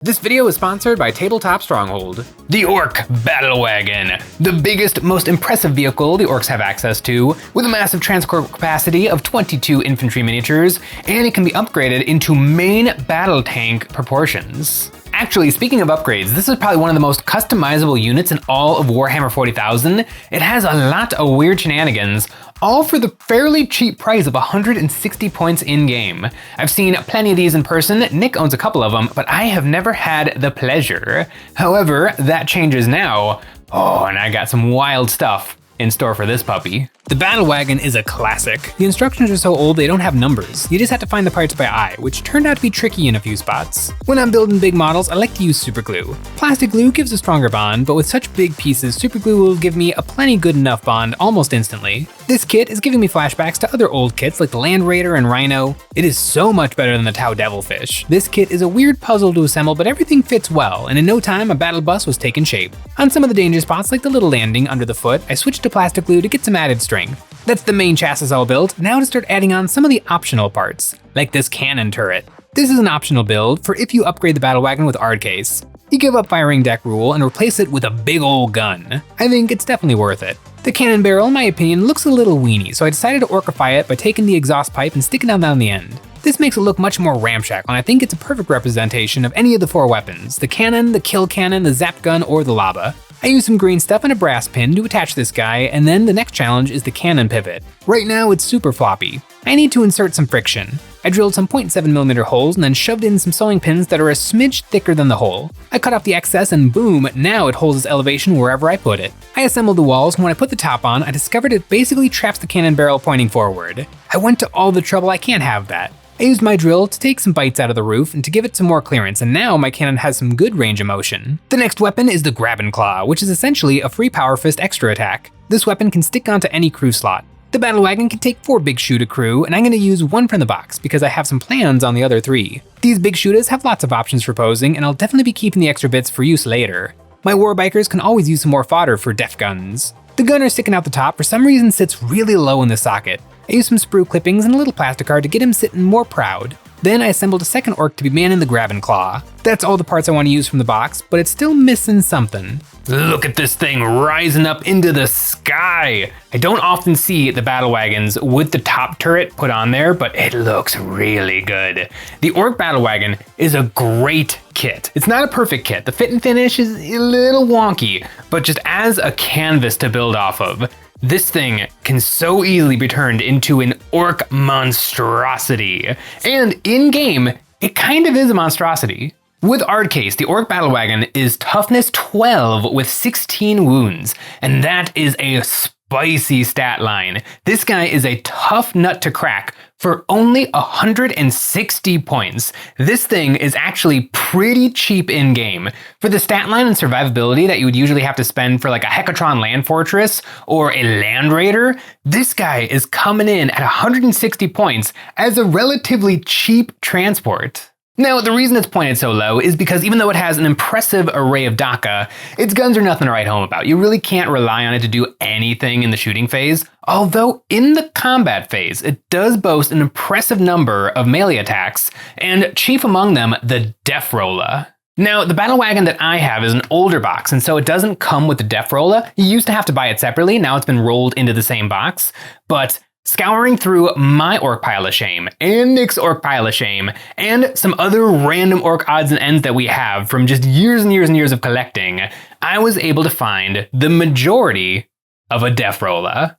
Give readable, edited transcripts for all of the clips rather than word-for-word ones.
This video is sponsored by Tabletop Stronghold. The Ork Battlewagon, the biggest, most impressive vehicle the Orks have access to, with a massive transport capacity of 22 infantry miniatures, and it can be upgraded into main battle tank proportions. Actually, speaking of upgrades, this is probably one of the most customizable units in all of Warhammer 40,000. It has a lot of weird shenanigans, all for the fairly cheap price of 160 points in-game. I've seen plenty of these in person, Nick owns a couple of them, but I have never had the pleasure. However, that changes now. Oh, and I got some wild stuff in store for this puppy. The Battlewagon is a classic. The instructions are so old they don't have numbers. You just have to find the parts by eye, which turned out to be tricky in a few spots. When I'm building big models, I like to use super glue. Plastic glue gives a stronger bond, but with such big pieces, super glue will give me a plenty good enough bond almost instantly. This kit is giving me flashbacks to other old kits like the Land Raider and Rhino. It is so much better than the Tau Devilfish. This kit is a weird puzzle to assemble, but everything fits well, and in no time a battle bus was taking shape. On some of the danger spots like the little landing under the foot, I switched to plastic glue to get some added strength. That's the main chassis all built, now to start adding on some of the optional parts, like this cannon turret. This is an optional build for if you upgrade the Battlewagon with Ard Case. You give up firing deck rule and replace it with a big old gun. I think it's definitely worth it. The cannon barrel, in my opinion, looks a little weenie, so I decided to orcify it by taking the exhaust pipe and sticking it down the end. This makes it look much more ramshackle, and I think it's a perfect representation of any of the four weapons: the cannon, the kill cannon, the zap gun, or the lava. I used some green stuff and a brass pin to attach this guy, and then the next challenge is the cannon pivot. Right now it's super floppy. I need to insert some friction. I drilled some 0.7mm holes and then shoved in some sewing pins that are a smidge thicker than the hole. I cut off the excess and boom, now it holds its elevation wherever I put it. I assembled the walls, and when I put the top on, I discovered it basically traps the cannon barrel pointing forward. I went to all the trouble, I can't have that. I used my drill to take some bites out of the roof and to give it some more clearance, and now my cannon has some good range of motion. The next weapon is the Grab and Claw, which is essentially a free Power Fist extra attack. This weapon can stick onto any crew slot. The Battlewagon can take 4 big shoot a crew, and I'm going to use one from the box because I have some plans on the other 3. These big shooters have lots of options for posing, and I'll definitely be keeping the extra bits for use later. My warbikers can always use some more fodder for def guns. The gunner sticking out the top for some reason sits really low in the socket. I used some sprue clippings and a little plastic card to get him sitting more proud. Then I assembled a second orc to be manning the Grab and Claw. That's all the parts I want to use from the box, but it's still missing something. Look at this thing rising up into the sky! I don't often see the Battlewagons with the top turret put on there, but it looks really good. The Ork Battlewagon is a great kit. It's not a perfect kit. The fit and finish is a little wonky, but just as a canvas to build off of, this thing can so easily be turned into an orc monstrosity. And in-game, it kind of is a monstrosity. With Ard Case, the Ork Battlewagon is toughness 12 with 16 wounds, and that is a spicy stat line. This guy is a tough nut to crack for only 160 points. This thing is actually pretty cheap in-game. For the stat line and survivability that you would usually have to spend for like a Hecatron Land Fortress or a Land Raider, this guy is coming in at 160 points as a relatively cheap transport. Now, the reason it's pointed so low is because even though it has an impressive array of DACA, its guns are nothing to write home about. You really can't rely on it to do anything in the shooting phase, although in the combat phase, it does boast an impressive number of melee attacks, and chief among them, the Def Rolla. Now, the Battlewagon that I have is an older box, and so it doesn't come with the Def Rolla. You used to have to buy it separately, now it's been rolled into the same box, but scouring through my Orc Pile of Shame and Nick's Orc Pile of Shame and some other random Orc odds and ends that we have from just years and years and years of collecting, I was able to find the majority of a Def Rolla.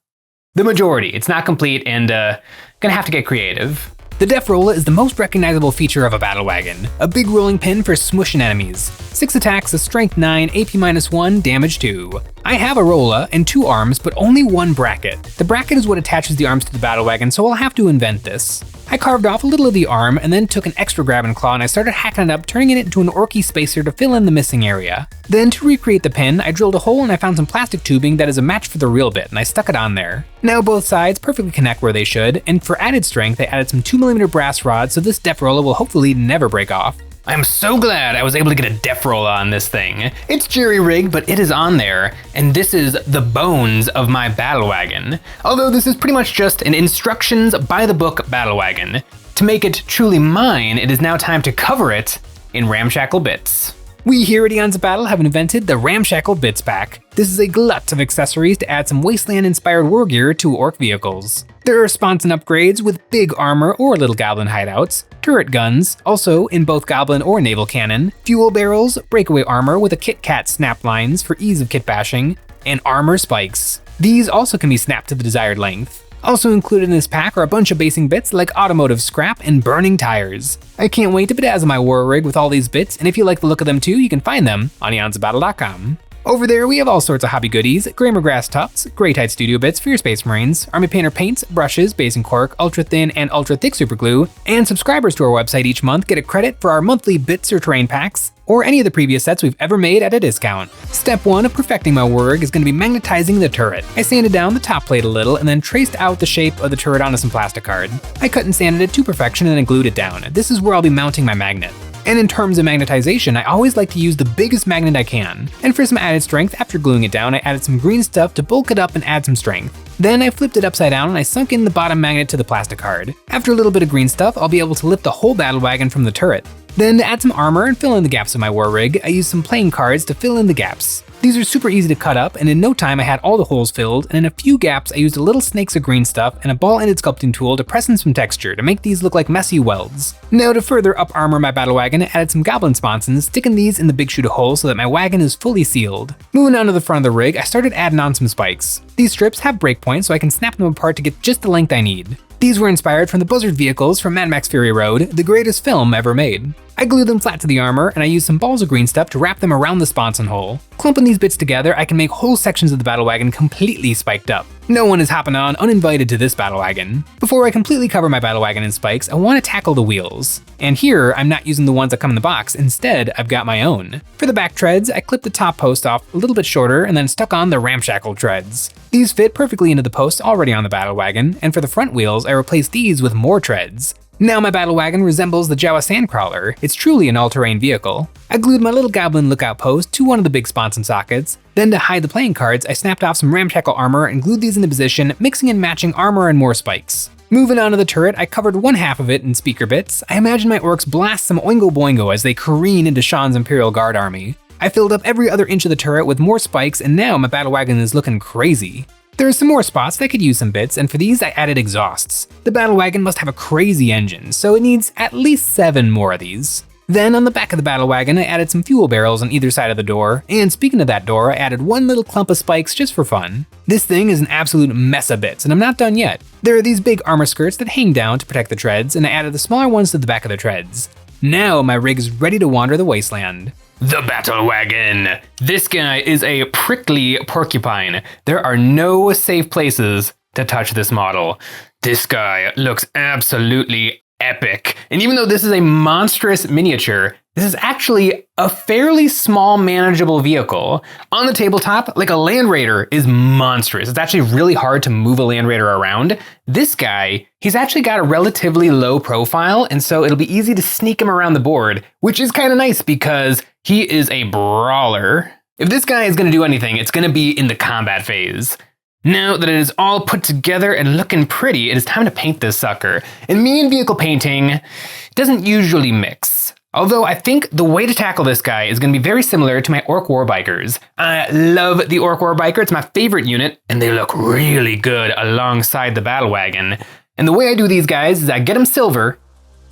The majority. It's not complete and gonna have to get creative. The Def Rolla is the most recognizable feature of a Battlewagon, a big rolling pin for smushing enemies. 6 attacks, a strength 9, AP -1, damage 2. I have a Rolla and 2 arms, but only 1 bracket. The bracket is what attaches the arms to the Battlewagon, so I'll have to invent this. I carved off a little of the arm and then took an extra Grab and Claw and I started hacking it up, turning it into an orky spacer to fill in the missing area. Then to recreate the pin, I drilled a hole and I found some plastic tubing that is a match for the real bit and I stuck it on there. Now both sides perfectly connect where they should, and for added strength I added some 2mm brass rods so this Def Rolla will hopefully never break off. I'm so glad I was able to get a Def Rolla on this thing. It's jury-rigged, but it is on there, and this is the bones of my Battlewagon. Although this is pretty much just an instructions by the book Battlewagon. To make it truly mine, it is now time to cover it in Ramshackle Bits. We here at Eons of Battle have invented the Ramshackle Bits Pack. This is a glut of accessories to add some Wasteland-inspired war gear to Ork vehicles. There are sponson upgrades with big armor or little goblin hideouts, turret guns, also in both goblin or naval cannon, fuel barrels, breakaway armor with a Kit Kat snap lines for ease of kit bashing, and armor spikes. These also can be snapped to the desired length. Also included in this pack are a bunch of basing bits like automotive scrap and burning tires. I can't wait to bedazzle my war rig with all these bits, and if you like the look of them too, you can find them on EonsOfBattle.com. Over there, we have all sorts of hobby goodies, Grammar Grass Tufts, Grey Tide Studio Bits for your Space Marines, Army Painter paints, brushes, basing cork, ultra thin and ultra thick super glue, and subscribers to our website each month get a credit for our monthly bits or terrain packs, or any of the previous sets we've ever made at a discount. Step 1 of perfecting my war rig is going to be magnetizing the turret. I sanded down the top plate a little and then traced out the shape of the turret onto some plastic card. I cut and sanded it to perfection and then glued it down. This is where I'll be mounting my magnet. And in terms of magnetization, I always like to use the biggest magnet I can. And for some added strength, after gluing it down, I added some green stuff to bulk it up and add some strength. Then I flipped it upside down and I sunk in the bottom magnet to the plastic card. After a little bit of green stuff, I'll be able to lift the whole battle wagon from the turret. Then to add some armor and fill in the gaps of my war rig, I used some playing cards to fill in the gaps. These are super easy to cut up, and in no time I had all the holes filled, and in a few gaps I used a little snakes of green stuff and a ball-ended sculpting tool to press in some texture to make these look like messy welds. Now to further up armor my battle wagon, I added some goblin sponsons, sticking these in the big shooter hole so that my wagon is fully sealed. Moving on to the front of the rig, I started adding on some spikes. These strips have breakpoints so I can snap them apart to get just the length I need. These were inspired from the Buzzard vehicles from Mad Max Fury Road, the greatest film ever made. I glued them flat to the armor, and I used some balls of green stuff to wrap them around the sponson hole. Clumping these bits together, I can make whole sections of the battle wagon completely spiked up. No one is hopping on uninvited to this battle wagon. Before I completely cover my battle wagon in spikes, I want to tackle the wheels. And here, I'm not using the ones that come in the box, instead I've got my own. For the back treads, I clipped the top post off a little bit shorter and then stuck on the ramshackle treads. These fit perfectly into the posts already on the battle wagon, and for the front wheels, I replaced these with more treads. Now my battle wagon resembles the Jawa Sandcrawler. It's truly an all-terrain vehicle. I glued my little goblin lookout post to one of the big sponson sockets. Then to hide the playing cards, I snapped off some ramshackle armor and glued these into position, mixing and matching armor and more spikes. Moving on to the turret, I covered one half of it in speaker bits. I imagine my orcs blast some oingo boingo as they careen into Sean's Imperial Guard army. I filled up every other inch of the turret with more spikes, and now my battle wagon is looking crazy. There are some more spots that could use some bits, and for these I added exhausts. The battle wagon must have a crazy engine, so it needs at least 7 more of these. Then on the back of the battle wagon, I added some fuel barrels on either side of the door, and speaking of that door, I added one little clump of spikes just for fun. This thing is an absolute mess of bits, and I'm not done yet. There are these big armor skirts that hang down to protect the treads, and I added the smaller ones to the back of the treads. Now my rig is ready to wander the wasteland. The Battle Wagon! This guy is a prickly porcupine. There are no safe places to touch this model. This guy looks absolutely epic. And even though this is a monstrous miniature, this is actually a fairly small, manageable vehicle. On the tabletop, like a Land Raider is monstrous. It's actually really hard to move a Land Raider around. This guy, he's actually got a relatively low profile, and so it'll be easy to sneak him around the board, which is kind of nice because he is a brawler. If this guy is going to do anything, it's going to be in the combat phase. Now that it is all put together and looking pretty, it is time to paint this sucker. And me and vehicle painting doesn't usually mix. Although I think the way to tackle this guy is going to be very similar to my Ork Warbikers. I love the Ork Warbiker, it's my favorite unit, and they look really good alongside the battle wagon. And the way I do these guys is I get them silver,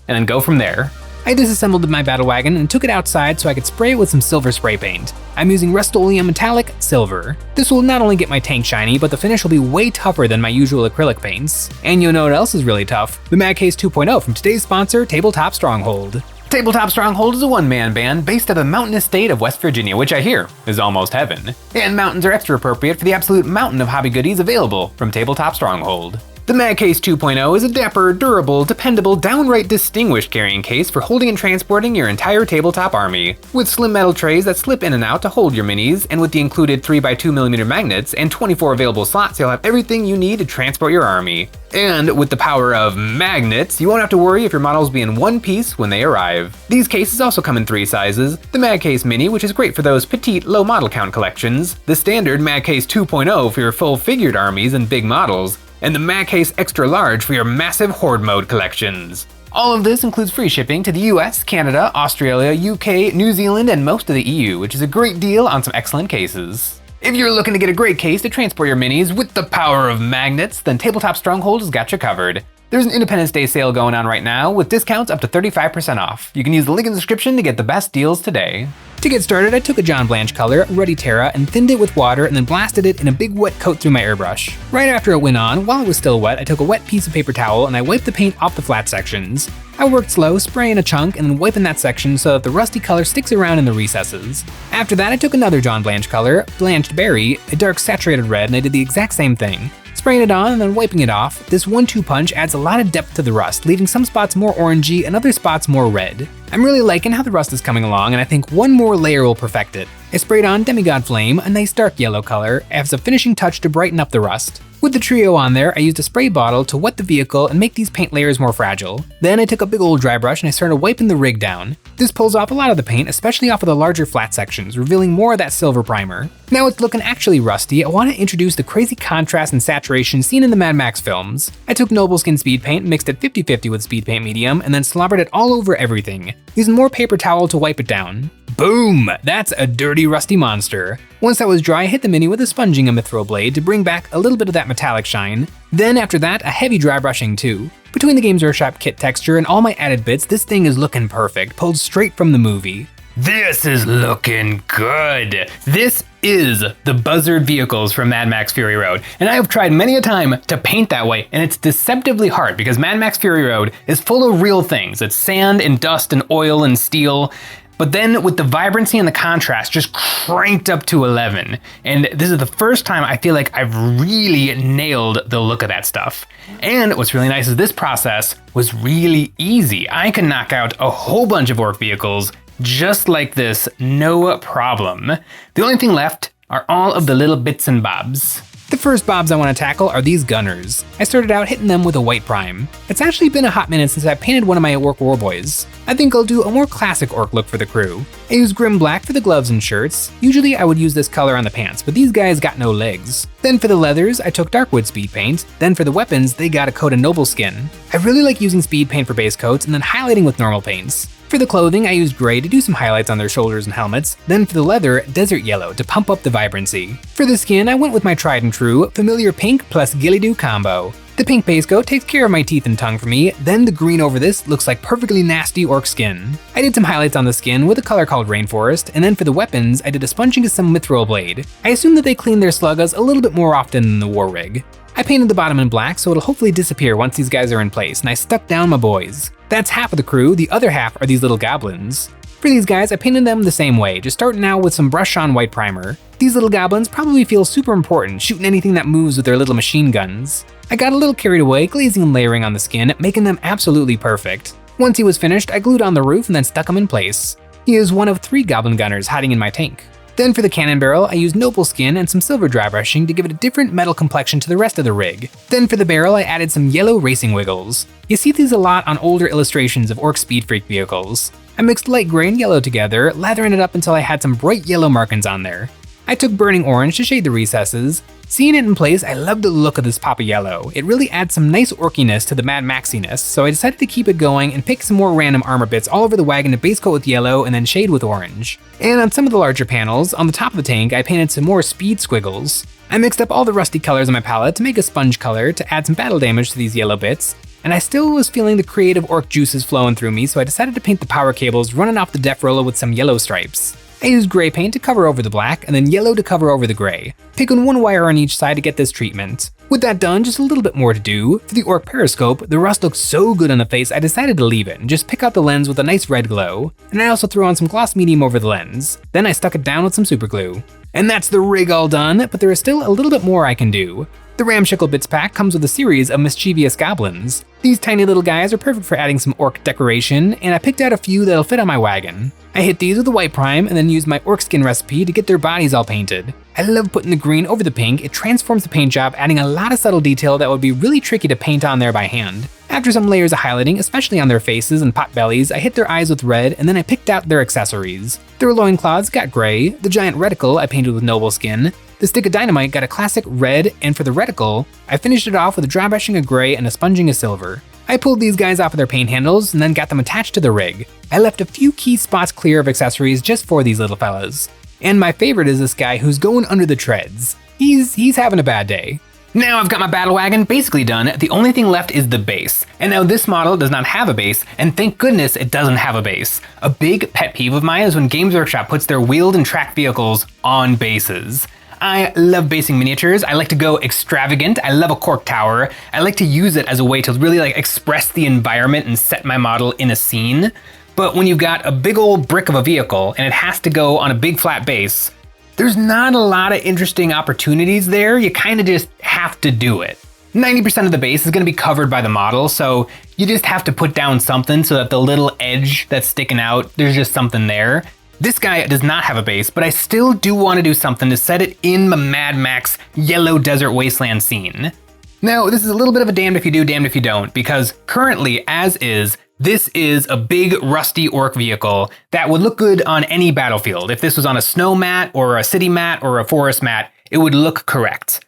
and then go from there. I disassembled my battle wagon and took it outside so I could spray it with some silver spray paint. I'm using Rust-Oleum Metallic Silver. This will not only get my tank shiny, but the finish will be way tougher than my usual acrylic paints. And you'll know what else is really tough? The Mad Case 2.0 from today's sponsor, Tabletop Stronghold. Tabletop Stronghold is a one-man band based out of the mountainous state of West Virginia, which I hear is almost heaven. And mountains are extra appropriate for the absolute mountain of hobby goodies available from Tabletop Stronghold. The Mad Case 2.0 is a dapper, durable, dependable, downright distinguished carrying case for holding and transporting your entire tabletop army. With slim metal trays that slip in and out to hold your minis, and with the included 3x2mm magnets and 24 available slots, you'll have everything you need to transport your army. And with the power of magnets, you won't have to worry if your models be in one piece when they arrive. These cases also come in 3 sizes. The Mad Case Mini, which is great for those petite, low model count collections. The standard Mad Case 2.0 for your full figured armies and big models. And the Mad Case Extra Large for your massive Horde Mode collections. All of this includes free shipping to the US, Canada, Australia, UK, New Zealand, and most of the EU, which is a great deal on some excellent cases. If you're looking to get a great case to transport your minis with the power of magnets, then Tabletop Stronghold has got you covered. There's an Independence Day sale going on right now with discounts up to 35% off. You can use the link in the description to get the best deals today. To get started, I took a John Blanche color, Ruddy Terra, and thinned it with water and then blasted it in a big wet coat through my airbrush. Right after it went on, while it was still wet, I took a wet piece of paper towel and I wiped the paint off the flat sections. I worked slow, spraying a chunk and then wiping that section so that the rusty color sticks around in the recesses. After that, I took another John Blanche color, Blanched Berry, a dark saturated red, and I did the exact same thing. Spraying it on and then wiping it off, this 1-2 punch adds a lot of depth to the rust, leaving some spots more orangey and other spots more red. I'm really liking how the rust is coming along, and I think one more layer will perfect it. I sprayed on Demigod Flame, a nice dark yellow color, as a finishing touch to brighten up the rust. With the trio on there, I used a spray bottle to wet the vehicle and make these paint layers more fragile. Then I took a big old dry brush and I started wiping the rig down. This pulls off a lot of the paint, especially off of the larger flat sections, revealing more of that silver primer. Now it's looking actually rusty, I want to introduce the crazy contrast and saturation seen in the Mad Max films. I took Noble Skin Speed Paint, mixed it 50-50 with Speed Paint Medium, and then slobbered it all over everything, using more paper towel to wipe it down. Boom! That's a dirty, rusty monster. Once that was dry, I hit the mini with a sponging and mithril blade to bring back a little bit of that metallic shine. Then after that, a heavy dry brushing too. Between the Games Workshop kit texture and all my added bits, this thing is looking perfect, pulled straight from the movie. This is looking good. This is the Buzzard vehicles from Mad Max Fury Road, and I have tried many a time to paint that way, and it's deceptively hard because Mad Max Fury Road is full of real things. It's sand and dust and oil and steel. But then with the vibrancy and the contrast just cranked up to 11. And this is the first time I feel like I've really nailed the look of that stuff. And what's really nice is this process was really easy. I can knock out a whole bunch of Ork vehicles just like this, no problem. The only thing left are all of the little bits and bobs. The first bobs I want to tackle are these gunners. I started out hitting them with a white prime. It's actually been a hot minute since I painted one of my Ork Warboys. I think I'll do a more classic Ork look for the crew. I used Grim Black for the gloves and shirts. Usually I would use this color on the pants, but these guys got no legs. Then for the leathers, I took Darkwood Speed Paint. Then for the weapons, they got a coat of Noble Skin. I really like using speed paint for base coats and then highlighting with normal paints. For the clothing, I used gray to do some highlights on their shoulders and helmets, then for the leather, desert yellow to pump up the vibrancy. For the skin, I went with my tried and true, familiar pink plus Ghillie-Doo combo. The pink base coat takes care of my teeth and tongue for me, then the green over this looks like perfectly nasty Ork skin. I did some highlights on the skin with a color called Rainforest, and then for the weapons, I did a sponging of some mithril blade. I assume that they clean their sluggas a little bit more often than the war rig. I painted the bottom in black so it'll hopefully disappear once these guys are in place, and I stuck down my boys. That's half of the crew, the other half are these little goblins. For these guys, I painted them the same way, just starting out with some brush-on white primer. These little goblins probably feel super important, shooting anything that moves with their little machine guns. I got a little carried away, glazing and layering on the skin, making them absolutely perfect. Once he was finished, I glued on the roof and then stuck him in place. He is one of 3 goblin gunners hiding in my tank. Then for the cannon barrel, I used Noble Skin and some silver dry brushing to give it a different metal complexion to the rest of the rig. Then for the barrel, I added some yellow racing wiggles. You see these a lot on older illustrations of Ork Speed Freak vehicles. I mixed light gray and yellow together, lathering it up until I had some bright yellow markings on there. I took burning orange to shade the recesses. Seeing it in place, I love the look of this pop of yellow. It really adds some nice orkiness to the Mad Maxiness, so I decided to keep it going and pick some more random armor bits all over the wagon to base coat with yellow and then shade with orange. And on some of the larger panels, on the top of the tank, I painted some more speed squiggles. I mixed up all the rusty colors on my palette to make a sponge color to add some battle damage to these yellow bits, and I still was feeling the creative Ork juices flowing through me, so I decided to paint the power cables running off the def roller with some yellow stripes. I used gray paint to cover over the black, and then yellow to cover over the gray, picking 1 wire on each side to get this treatment. With that done, just a little bit more to do. For the Ork periscope, the rust looked so good on the face I decided to leave it and just pick out the lens with a nice red glow, and I also threw on some gloss medium over the lens. Then I stuck it down with some super glue. And that's the rig all done, but there is still a little bit more I can do. The Ramshackle Bits pack comes with a series of mischievous goblins. These tiny little guys are perfect for adding some Ork decoration, and I picked out a few that'll fit on my wagon. I hit these with a white prime and then used my Ork skin recipe to get their bodies all painted. I love putting the green over the pink, it transforms the paint job, adding a lot of subtle detail that would be really tricky to paint on there by hand. After some layers of highlighting, especially on their faces and pot bellies, I hit their eyes with red and then I picked out their accessories. Their loincloths got gray, the giant reticle I painted with Noble Skin, the stick of dynamite got a classic red, and for the reticle, I finished it off with a dry brushing of gray and a sponging of silver. I pulled these guys off of their paint handles and then got them attached to the rig. I left a few key spots clear of accessories just for these little fellas. And my favorite is this guy who's going under the treads. He's having a bad day. Now I've got my Battlewagon basically done, the only thing left is the base. And now this model does not have a base, and thank goodness it doesn't have a base. A big pet peeve of mine is when Games Workshop puts their wheeled and tracked vehicles on bases. I love basing miniatures, I like to go extravagant, I love a cork tower, I like to use it as a way to really express the environment and set my model in a scene. But when you've got a big old brick of a vehicle and it has to go on a big flat base, there's not a lot of interesting opportunities there, you kind of just have to do it. 90% of the base is going to be covered by the model, so you just have to put down something so that the little edge that's sticking out, there's just something there. This guy does not have a base, but I still do want to do something to set it in the Mad Max Yellow Desert Wasteland scene. Now, this is a little bit of a damned if you do, damned if you don't, because currently, as is, this is a big rusty orc vehicle that would look good on any battlefield. If this was on a snow mat or a city mat or a forest mat, it would look correct.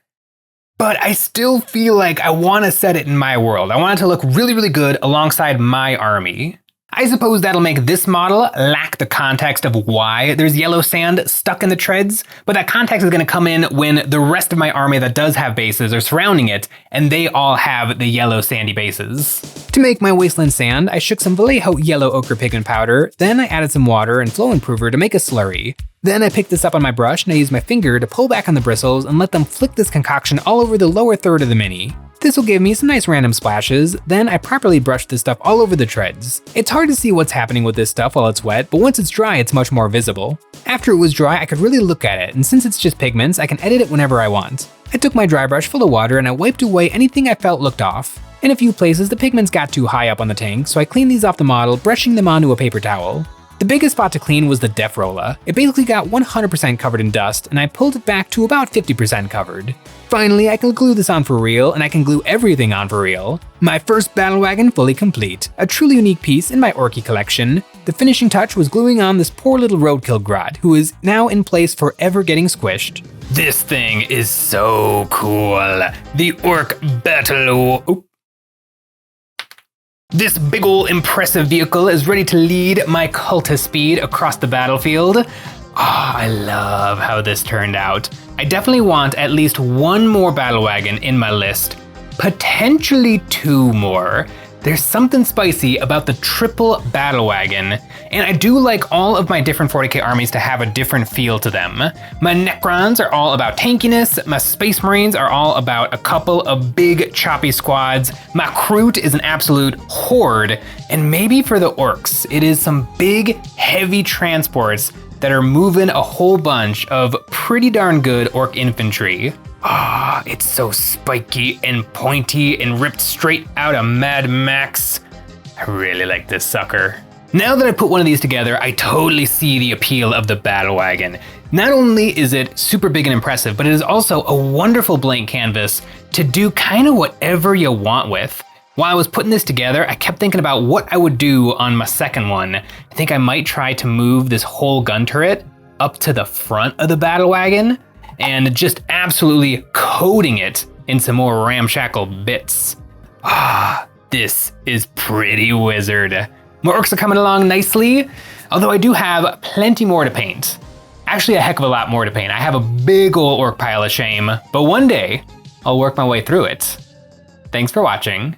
But I still feel like I want to set it in my world. I want it to look really, really good alongside my army. I suppose that'll make this model lack the context of why there's yellow sand stuck in the treads, but that context is going to come in when the rest of my army that does have bases are surrounding it, and they all have the yellow sandy bases. To make my wasteland sand, I shook some Vallejo yellow ochre pigment powder, then I added some water and flow improver to make a slurry. Then I picked this up on my brush and I used my finger to pull back on the bristles and let them flick this concoction all over the lower third of the mini. This will give me some nice random splashes, then I properly brushed this stuff all over the treads. It's hard to see what's happening with this stuff while it's wet, but once it's dry it's much more visible. After it was dry I could really look at it, and since it's just pigments I can edit it whenever I want. I took my dry brush full of water and I wiped away anything I felt looked off. In a few places the pigments got too high up on the tank, so I cleaned these off the model, brushing them onto a paper towel. The biggest spot to clean was the def rolla. It basically got 100% covered in dust, and I pulled it back to about 50% covered. Finally, I can glue this on for real, and I can glue everything on for real. My first Battlewagon fully complete, a truly unique piece in my Orky collection. The finishing touch was gluing on this poor little roadkill grot, who is now in place forever getting squished. This thing is so cool. The EonsOfBattle. This big ol' impressive vehicle is ready to lead my cultist speed across the battlefield. I love how this turned out. I definitely want at least one more Battlewagon in my list, potentially two more. There's something spicy about the triple Battlewagon, and I do like all of my different 40k armies to have a different feel to them. My Necrons are all about tankiness, my Space Marines are all about a couple of big choppy squads, my Kroot is an absolute horde, and maybe for the Orks, it is some big, heavy transports that are moving a whole bunch of pretty darn good Orc infantry. It's so spiky and pointy and ripped straight out of Mad Max. I really like this sucker. Now that I put one of these together, I totally see the appeal of the Battlewagon. Not only is it super big and impressive, but it is also a wonderful blank canvas to do kind of whatever you want with. While I was putting this together, I kept thinking about what I would do on my second one. I think I might try to move this whole gun turret up to the front of the Battlewagon and just absolutely coating it in some more ramshackle bits. This is pretty wizard. More Orks are coming along nicely, although I do have plenty more to paint. Actually, a heck of a lot more to paint. I have a big old Orc pile of shame, but one day I'll work my way through it. Thanks for watching.